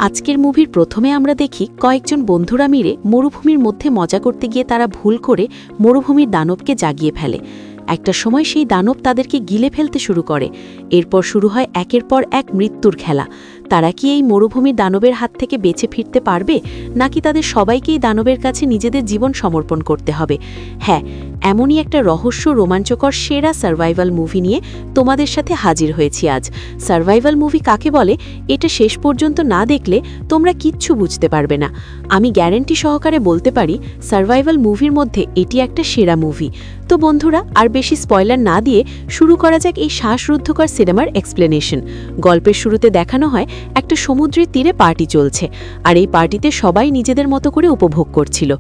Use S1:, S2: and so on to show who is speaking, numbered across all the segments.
S1: আজকের মুভির প্রথমে আমরা দেখি কয়েকজন বন্ধুরা মিলে মরুভূমির মধ্যে মজা করতে গিয়ে তারা ভুল করে মরুভূমির দানবকে জাগিয়ে ফেলে। একটা সময় সেই দানব তাদেরকে গিলে ফেলতে শুরু করে। এরপর শুরু হয় একের পর এক মৃত্যুর খেলা। তারা কি এই মরুভূমির দানবের হাত থেকে বেঁচে ফিরতে পারবে, নাকি তাদের সবাইকেই দানবের কাছে নিজেদের জীবন সমর্পণ করতে হবে? হ্যাঁ, এমনই একটা রহস্য রোমাঞ্চকর সেরা সার্ভাইভাল মুভি নিয়ে তোমাদের সাথে হাজির হয়েছি আজ। সার্ভাইভাল মুভি কাকে বলে এটা শেষ পর্যন্ত না দেখলে তোমরা কিচ্ছু বুঝতে পারবে না। আমি গ্যারান্টি সহকারে বলতে পারি সার্ভাইভাল মুভির মধ্যে এটি একটা সেরা মুভি। তো বন্ধুরা, আর বেশি স্পয়লার না দিয়ে শুরু করা যাক এই শ্বাসরুদ্ধকর সিনেমার এক্সপ্লেনেশন। গল্পের শুরুতে দেখানো হয় একটা সমুদ্রের তীরে পার্টি চলছে, আর এই পার্টিতে সবাই নিজেদের মতো করে উপভোগ করছিল।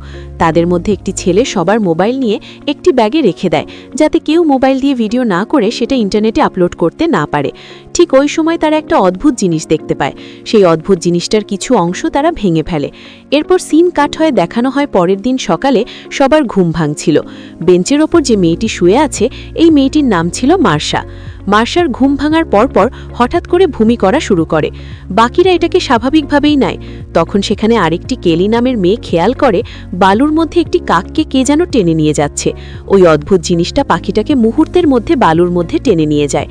S1: তাদের মধ্যে একটি ছেলে সবার মোবাইল নিয়ে একটি ব্যাগে রেখে দেয়, যাতে কেউ মোবাইল দিয়ে ভিডিও না করে সেটা ইন্টারনেটে আপলোড করতে না পারে। ঠিক ওই সময় তারা একটা অদ্ভুত জিনিস দেখতে পায়। সেই অদ্ভুত জিনিসটার কিছু অংশ তারা ভেঙে ফেলে। এরপর সিন কাট হয়ে দেখানো হয় পরের দিন সকালে সবার ঘুম ভাঙছিল। বেঞ্চের ওপর যে মেয়েটি শুয়ে আছে, এই মেয়েটির নাম ছিল মার্শা। মার্শার ঘুম ভাঙার পরপর হঠাৎ করে ভূমি করা শুরু করে। বাকিরা এটাকে স্বাভাবিকভাবেই নেয়। তখন সেখানে আরেকটি কেলি নামের মেয়ে খেয়াল করে বালুর মধ্যে একটি কাককে কে যেন টেনে নিয়ে যাচ্ছে। ওই অদ্ভুত জিনিসটা পাখিটাকে মুহূর্তের মধ্যে বালুর মধ্যে টেনে নিয়ে যায়।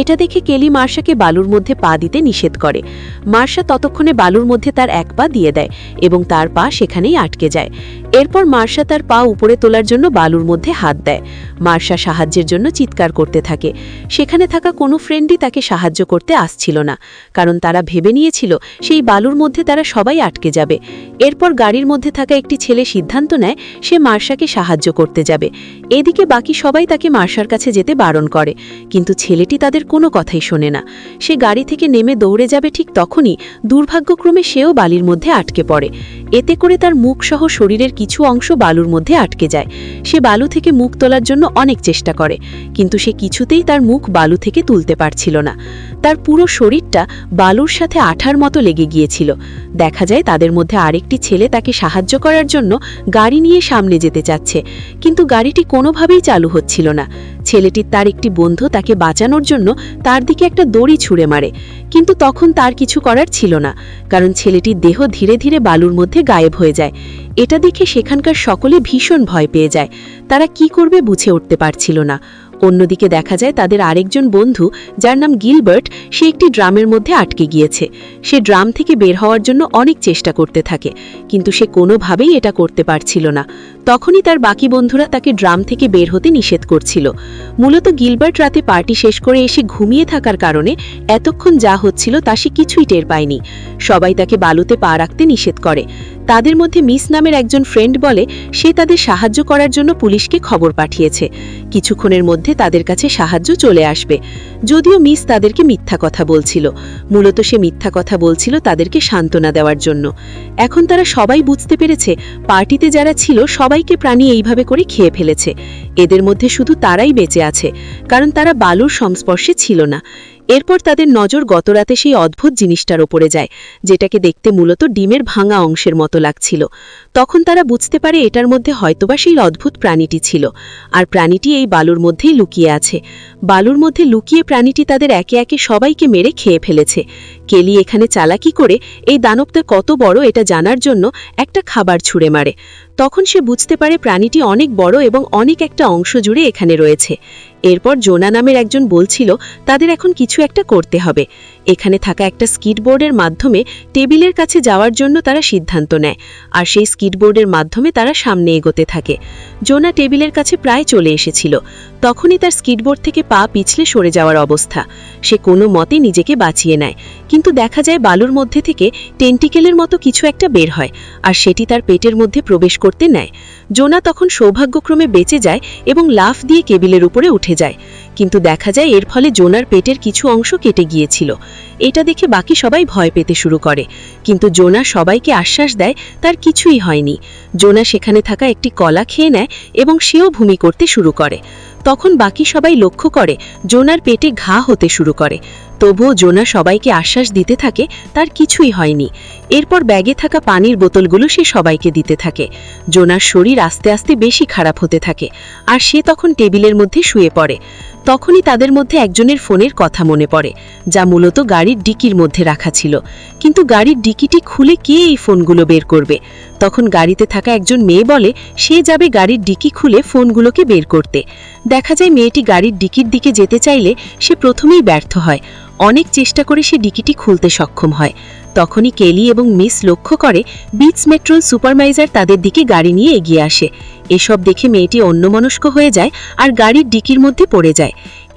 S1: এটা দেখে কেলি মার্শাকে বালুর মধ্যে পা দিতে নিষেধ করে। মার্শা ততক্ষণে বালুর মধ্যে তার এক পা দিয়ে দেয় এবং তার পা সেখানেই আটকে যায়। এরপর মার্শা তার পা উপরে তোলার জন্য বালুর মধ্যে হাত দেয়। মার্শা সাহায্যের জন্য চিৎকার করতে থাকে। সেখানে থাকা কোনো ফ্রেন্ডই তাকে সাহায্য করতে আসছিল না, কারণ তারা ভেবে নিয়েছিল সেই বালুর মধ্যে তারা সবাই আটকে যাবে। এরপর গাড়ির মধ্যে থাকা একটি ছেলে সিদ্ধান্ত নেয় সে মার্শাকে সাহায্য করতে যাবে। এদিকে বাকি সবাই তাকে মার্শার কাছে যেতে বারণ করে, কিন্তু ছেলেটি তাদের কোনো কথাই শোনে না। সে গাড়ি থেকে নেমে দৌড়ে যাবে, ঠিক তখনই দুর্ভাগ্যক্রমে সেও বালির মধ্যে আটকে পড়ে। এতে করে তার মুখ সহ শরীরের কিছু অংশ বালুর মধ্যে আটকে যায়। সে বালু থেকে মুখ তোলার জন্য অনেক চেষ্টা করে, কিন্তু সে কিছুতেই তার মুখ বালু থেকে তুলতে পারছিল না। তার পুরো শরীরটা বালুর সাথে আঠার মতো লেগে গিয়েছিল। দেখা যায় তাদের মধ্যে আরেকটি ছেলে তাকে সাহায্য করার জন্য গাড়ি নিয়ে সামনে যেতে চাচ্ছে, কিন্তু গাড়িটি কোনোভাবেই চালু হচ্ছিল না। ছেলেটির তার একটি বন্ধু তাকে বাঁচানোর জন্য তার দিকে একটা দড়ি ছুঁড়ে মারে, কিন্তু তখন তার কিছু করার ছিল না, কারণ ছেলেটির দেহ ধীরে ধীরে বালুর মধ্যে গায়েব হয়ে যায়। এটা দেখে সেখানকার সকলে ভীষণ ভয় পেয়ে যায়। তারা কি করবে বুঝে উঠতে পারছিল না। অন্যদিকে দেখা যায় তাদের আরেকজন বন্ধু, যার নাম গিলবার্ট, সে একটি ড্রামের মধ্যে আটকে গিয়েছে। সে ড্রাম থেকে বের হওয়ার জন্য অনেক চেষ্টা করতে থাকে, কিন্তু সে কোনোভাবেই এটা করতে পারছিল না। তখনই তার বাকি বন্ধুরা তাকে ড্রাম থেকে বের হতে নিষেধ করছিল। মূলত গিলবার্ট রাতে পার্টি শেষ করে এসে ঘুমিয়ে থাকার কারণে এতক্ষণ যা হচ্ছিল তা সে কিছুই টের পায়নি। সবাই তাকে বালুতে পা রাখতে নিষেধ করে। তাদের মধ্যে মিস নামের একজন ফ্রেন্ড বলে সে তাদের সাহায্য করার জন্য পুলিশকে খবর পাঠিয়েছে। কিছুক্ষণের মধ্যে তাদের কাছে সাহায্য চলে আসবে। যদিও মিস তাদেরকে মিথ্যা কথা বলছিল, মূলত সে মিথ্যা কথা বলছিল তাদেরকে সান্ত্বনা দেওয়ার জন্য। এখন তারা সবাই বুঝতে পেরেছে পার্টিতে যারা ছিল সবাইকে প্রাণী এইভাবে করে খেয়ে ফেলেছে। এদের মধ্যে শুধু তারাই বেঁচে আছে, কারণ তারা বালুর সংস্পর্শে ছিল না। এরপর তাদের নজর গতরাতে সেই অদ্ভুত জিনিসটার ওপরে যায়, যেটাকে দেখতে মূলত ডিমের ভাঙা অংশের মতো লাগছিল। তখন তারা বুঝতে পারে এটার মধ্যে হয়তোবা সেই অদ্ভুত প্রাণীটি ছিল, আর প্রাণীটি এই বালুর মধ্যেই লুকিয়ে আছে। বালুর মধ্যে লুকিয়ে প্রাণীটি তাদের একে একে সবাইকে মেরে খেয়ে ফেলেছে। কেলি এখানে চালাকি করে এই দানবটা কত বড় এটা জানার জন্য একটা খাবার ছুঁড়ে মারে। তখন সে বুঝতে পারে প্রাণীটি অনেক বড় এবং অনেক একটা অংশ জুড়ে এখানে রয়েছে। এরপর জোনা নামের একজন বলছিল তাদের এখন কিছু একটা করতে হবে। এখানে থাকা একটা স্কিটবোর্ডের মাধ্যমে টেবিলের কাছে যাওয়ার জন্য তারা সিদ্ধান্ত নেয়, আর সেই স্কিটবোর্ডের মাধ্যমে তারা সামনে এগোতে থাকে। জোনা টেবিলের কাছে প্রায় চলে এসেছিল। তখনই তার স্কিটবোর্ড থেকে পা পিছলে সরে যাওয়ার অবস্থা। সে কোনো মতে নিজেকে বাঁচিয়ে নেয়, কিন্তু দেখা যায় বালুর মধ্যে থেকে টেন্টিকেলের মতো কিছু একটা বের হয়, আর সেটি তার পেটের মধ্যে প্রবেশ করতে নেয়। জোনা তখন সৌভাগ্যক্রমে বেঁচে যায় এবং লাফ দিয়ে কেবিলের উপরে উঠে যায়, কিন্তু দেখা যায় এর ফলে জোনার পেটের কিছু অংশ কেটে গিয়েছিল। এটা দেখে বাকি সবাই ভয় পেতে শুরু করে, কিন্তু জোনা সবাইকে আশ্বাস দেয় তার কিছুই হয়নি। জোনা সেখানে থাকা একটি কলা খেয়ে নেয় এবং সেও ভূমি করতে শুরু করে। তখন বাকি সবাই লক্ষ্য করে জোনার পেটে ঘা হতে শুরু করে। তবুও জোনা সবাইকে আশ্বাস দিতে থাকে তার কিছুই হয়নি। এরপর ব্যাগে থাকা পানির বোতলগুলো সে সবাইকে দিতে থাকে। জোনার শরীর আস্তে আস্তে বেশি খারাপ হতে থাকে, আর সে তখন টেবিলের মধ্যে শুয়ে পড়ে। তখনই তাদের মধ্যে একজনের ফোনের কথা মনে পড়ে, যা মূলত গাড়ির ডিকির মধ্যে রাখা ছিল। কিন্তু গাড়ির ডিকিটি খুলে কে এই ফোনগুলো বের করবে? তখন গাড়িতে থাকা একজন মেয়ে বলে সে যাবে গাড়ির ডিকি খুলে ফোনগুলোকে বের করতে। দেখা যায় মেয়েটি গাড়ির ডিকির দিকে যেতে চাইলে সে প্রথমেই ব্যর্থ হয়। অনেক চেষ্টা করে সে ডিকিটি খুলতে সক্ষম হয়। তখনই কেলি এবং মিস লক্ষ্য করে বিটস মেট্রোর সুপারভাইজার তাদের দিকে গাড়ি নিয়ে এগিয়ে আসে। এসব দেখে মেয়েটি অন্যমনস্ক হয়ে যায় আর গাড়ির ডিকির মধ্যে পড়ে যায়।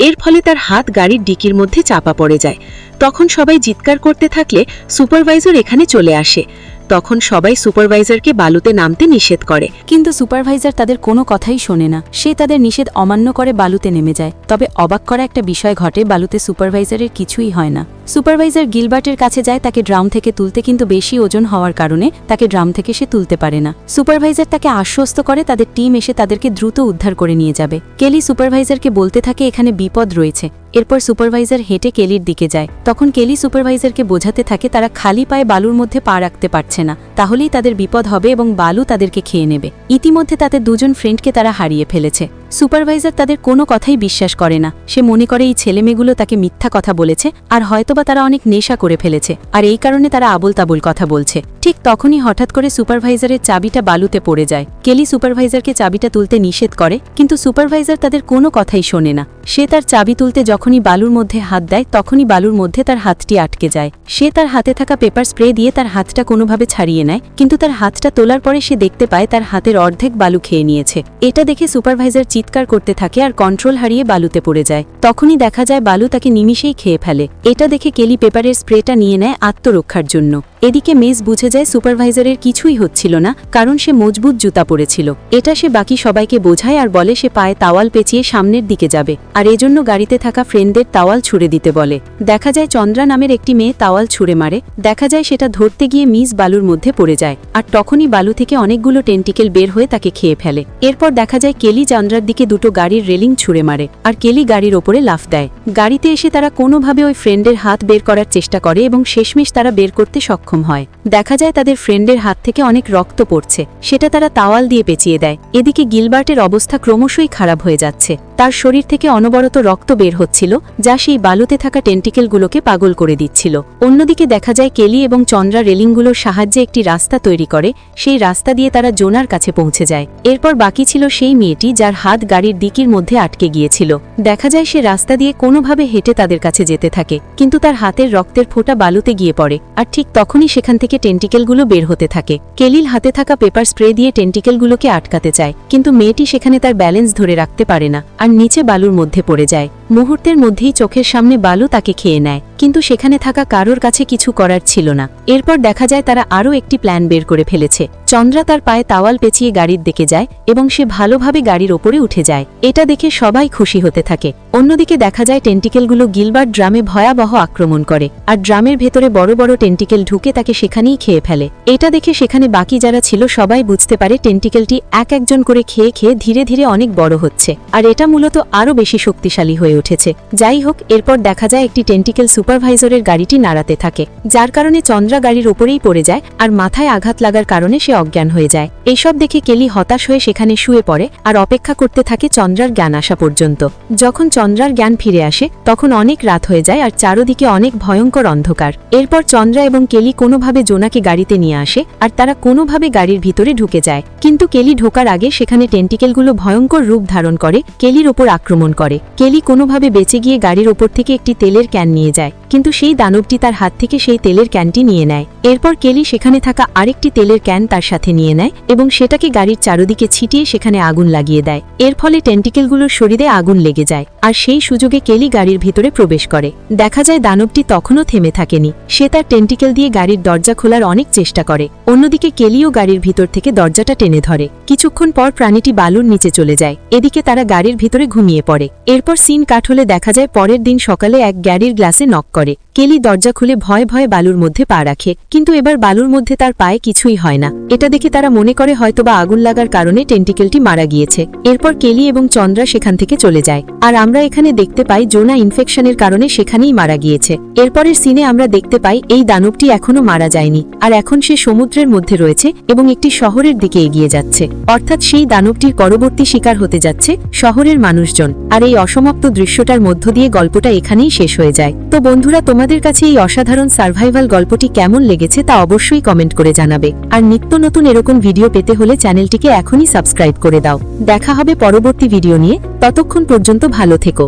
S1: এর ফলে তার হাত গাড়ির ডিকির মধ্যে চাপা পড়ে যায়। তখন সবাই চিৎকার করতে থাকলে সুপারভাইজার এখানে চলে আসে। তখন সবাই সুপারভাইজারকে বালুতে নামতে নিষেধ করে,
S2: কিন্তু সুপারভাইজার তাদের কোনো কথাই শোনে না। সে তাদের নিষেধ অমান্য করে বালুতে নেমে যায়। তবে অবাক করা একটা বিষয় ঘটে, বালুতে সুপারভাইজারের কিছুই হয় না। সুপারভাইজার গিলবার্টের কাছে যায় তাকে ড্রাম থেকে তুলতে, কিন্তু বেশি ওজন হওয়ার কারণে তাকে ড্রাম থেকে সে তুলতে পারে না। সুপারভাইজার তাকে আশ্বস্ত করে তাদের টিম এসে তাদেরকে দ্রুত উদ্ধার করে নিয়ে যাবে। কেলি সুপারভাইজারকে বলতে থাকে এখানে বিপদ রয়েছে। এরপর সুপারভাইজার হেঁটে কেলির দিকে যায়। তখন কেলি সুপারভাইজারকে বোঝাতে থাকে তারা খালি পায়ে বালুর মধ্যে পা রাখতে পারছে না, তাহলেই তাদের বিপদ হবে এবং বালু তাদেরকে খেয়ে নেবে। ইতিমধ্যে তাদের দুজন ফ্রেন্ডকে তারা হারিয়ে ফেলেছে। সুপারভাইজার তাদের কোনো কথাই বিশ্বাস করে না। সে মনে করে এই ছেলেমেয়েগুলো তাকে মিথ্যা কথা বলেছে, আর হয়তোবা তারা অনেক নেশা করে ফেলেছে, আর এই কারণে তারা আবোল তাবোল কথা বলছে। ঠিক তখনই হঠাৎ করে সুপারভাইজারের চাবিটা বালুতে পড়ে যায়। কেলি সুপারভাইজারকে চাবিটা তুলতে নিষেধ করে, কিন্তু সুপারভাইজার তাদের কোনো কথাই শোনে না। সে তার চাবি তুলতে যখনই বালুর মধ্যে হাত দেয়, তখনই বালুর মধ্যে তার হাতটি আটকে যায়। সে তার হাতে থাকা পেপার স্প্রে দিয়ে তার হাতটা কোনোভাবে ছাড়িয়ে নেয়, কিন্তু তার হাতটা তোলার পরে সে দেখতে পায় তার হাতের অর্ধেক বালু খেয়ে নিয়েছে। এটা দেখে সুপারভাইজার চিৎকার করতে থাকে আর কন্ট্রোল হারিয়ে বালুতে পড়ে যায়। তখনই দেখা যায় বালু তাকে নিমিষেই খেয়ে ফেলে। এটা দেখে কেলি পেপারের স্প্রেটা নিয়ে নেয় আত্মরক্ষার জন্য। এদিকে মেস বুঝে যায় সুপারভাইজারের কিছুই হচ্ছিল না, কারণ সে মজবুত জুতা পরেছিল। এটা সে বাকি সবাইকে বোঝায় আর বলে সে পায়ে তাওয়াল পেঁচিয়ে সামনের দিকে যাবে, আর এজন্য গাড়িতে থাকা ফ্রেন্ডদের তাওয়াল ছুঁড়ে দিতে বলে। দেখা যায় চন্দ্রা নামের একটি মেয়ে তাওয়াল ছুঁড়ে মারে। দেখা যায় সেটা ধরতে গিয়ে মিস বালুর মধ্যে পড়ে যায়, আর তখনই বালু থেকে অনেকগুলো টেন্টিকেল বের হয়ে তাকে খেয়ে ফেলে। এরপর দেখা যায় কেলি চন্দ্রার দিকে দুটো গাড়ির রেলিং ছুঁড়ে মারে, আর কেলি গাড়ির ওপরে লাফ দেয়। গাড়িতে এসে তারা কোনোভাবে ওই ফ্রেন্ডের হাত বের করার চেষ্টা করে এবং শেষমেশ তারা বের করতে সক্ষম হয়। দেখা যায় তাদের ফ্রেন্ডের হাত থেকে অনেক রক্ত পড়ছে, সেটা তারা তাওয়াল দিয়ে পেঁচিয়ে দেয়। এদিকে গিলবার্টের অবস্থা ক্রমশই খারাপ হয়ে যাচ্ছে। তার শরীর থেকে অনবরত রক্ত বের হচ্ছিল, যা সেই বালুতে থাকা টেন্টিকেলগুলোকে পাগল করে দিচ্ছিল। অন্যদিকে দেখা যায় কেলি এবং চন্দ্রা রেলিংগুলোর সাহায্যে একটি রাস্তা তৈরি করে। সেই রাস্তা দিয়ে তারা জোনার কাছে পৌঁছে যায়। এরপর বাকি ছিল সেই মেয়েটি যার হাত গাড়ির ডিকির মধ্যে আটকে গিয়েছিল। দেখা যায় সে রাস্তা দিয়ে কোনোভাবে হেঁটে তাদের কাছে যেতে থাকে, কিন্তু তার হাতের রক্তের ফোঁটা বালুতে গিয়ে পড়ে, আর ঠিক তখনই সেখান থেকে টেন্টিকেলগুলো বের হতে থাকে। কেলির হাতে থাকা পেপার স্প্রে দিয়ে টেন্টিকেলগুলোকে আটকাতে চায়, কিন্তু মেয়েটি সেখানে তার ব্যালেন্স ধরে রাখতে পারে না আর নিচে বালুর মধ্যে পড়ে যায়। মুহূর্তের মধ্যেই চোখের সামনে বালু তাকে খেয়ে নেয়, কিন্তু সেখানে থাকা কারোর কাছে কিছু করার ছিল না। এরপর দেখা যায় তারা আরও একটি প্ল্যান বের করে ফেলেছে। চন্দ্রা তার পায়ে তাওয়াল পেঁচিয়ে গাড়ির দিকে যায় এবং সে ভালোভাবে গাড়ির ওপরে উঠে যায়। এটা দেখে সবাই খুশি হতে থাকে। অন্যদিকে দেখা যায় টেন্টিকেলগুলো গিলবার্ট ড্রামে ভয়াবহ আক্রমণ করে, আর ড্রামের ভেতরে বড় বড় টেন্টিকেল ঢুকে তাকে সেখানেই খেয়ে ফেলে। এটা দেখে সেখানে বাকি যারা ছিল সবাই বুঝতে পারে টেন্টিকেলটি এক একজন করে খেয়ে খেয়ে ধীরে ধীরে অনেক বড় হচ্ছে, আর এটা মূলত আরও বেশি শক্তিশালী হয়ে উঠেছে। যাই হোক, এরপর দেখা যায় একটি টেন্টিকেল সুপারভাইজারের গাড়িটি নাড়াতে থাকে, যার কারণে চন্দ্রা গাড়ির ওপরেই পড়ে যায় আর মাথায় আঘাত লাগার কারণে সে অজ্ঞান হয়ে যায়। এইসব দেখে কেলি হতাশ হয়ে সেখানে শুয়ে পড়ে আর অপেক্ষা করতে থাকে চন্দ্রার জ্ঞান আসা পর্যন্ত। যখন চন্দ্রার জ্ঞান ফিরে আসে তখন অনেক রাত হয়ে যায় আর চারদিকে অনেক ভয়ঙ্কর অন্ধকার। এরপর চন্দ্রা এবং কেলি কোনোভাবে জোনাকে গাড়িতে নিয়ে আসে আর তারা কোনোভাবে গাড়ির ভিতরে ঢুকে যায়। কিন্তু কেলি ঢোকার আগে সেখানে টেন্টিকেলগুলো ভয়ঙ্কর রূপ ধারণ করে কেলির ওপর আক্রমণ করে। কেলি কোনোভাবে বেঁচে গিয়ে গাড়ির ওপর থেকে একটি তেলের ক্যান নিয়ে যায়, কিন্তু সেই দানবটি তার হাত থেকে সেই তেলের ক্যানটি নিয়ে নেয়। এরপর কেলি সেখানে থাকা আরেকটি তেলের ক্যান তার সাথে নিয়ে নেয় এবং সেটাকে গাড়ির চারদিকে ছিটিয়ে সেখানে আগুন লাগিয়ে দেয়। এর ফলে টেন্টিকেলগুলোর শরীরে আগুন লেগে যায়, আর সেই সুযোগে কেলি গাড়ির ভিতরে প্রবেশ করে। দেখা যায় দানবটি তখনও থেমে থাকেনি। সে তার টেন্টিকেল দিয়ে গাড়ির দরজা খোলার অনেক চেষ্টা করে। অন্যদিকে কেলিও গাড়ির ভিতর থেকে দরজাটা টেনে ধরে। কিছুক্ষণ পর প্রাণীটি বালুর নিচে চলে যায়। এদিকে তারা গাড়ির ভিতরে ঘুমিয়ে পড়ে। এরপর সিন কাট হলে দেখা যায় পরের দিন সকালে এক গাড়ির গ্লাসে নক করে। কেলি দরজা খুলে ভয়ে ভয়ে বালুর মধ্যে পা রাখে, কিন্তু এবার বালুর মধ্যে তার পায়ে কিছুই হয় না। এটা দেখে তারা মনে করে হয়তোবা আগুন লাগার কারণে টেন্টিকেলটি মারা গিয়েছে। এরপর কেলি এবং চন্দ্রা সেখান থেকে চলে যায়, আর আমরা এখানে দেখতে পাই জোনা ইনফেকশনের কারণে সেখানেই মারা গিয়েছে। এরপরের সিনে আমরা দেখতে পাই এই দানবটি এখনো মারা যায়নি, আর এখন সে সমুদ্রের মধ্যে রয়েছে এবং একটি শহরের দিকে এগিয়ে যাচ্ছে। অর্থাৎ সেই দানবটির পরবর্তী শিকার হতে যাচ্ছে শহরের মানুষজন। আর এই অসমাপ্ত দৃশ্যটার মধ্য দিয়ে গল্পটা এখানেই শেষ হয়ে যায়। তো বন্ধুরা, তোমাদের কাছে এই অসাধারণ সার্ভাইভাল গল্পটি কেমন লেগেছে তা অবশ্যই কমেন্ট করে জানাবে। আর নিত্য নতুন এরকম ভিডিও পেতে হলে চ্যানেলটিকে এখনই সাবস্ক্রাইব করে দাও। দেখা হবে পরবর্তী ভিডিও নিয়ে, ততক্ষণ পর্যন্ত ভালো থেকো।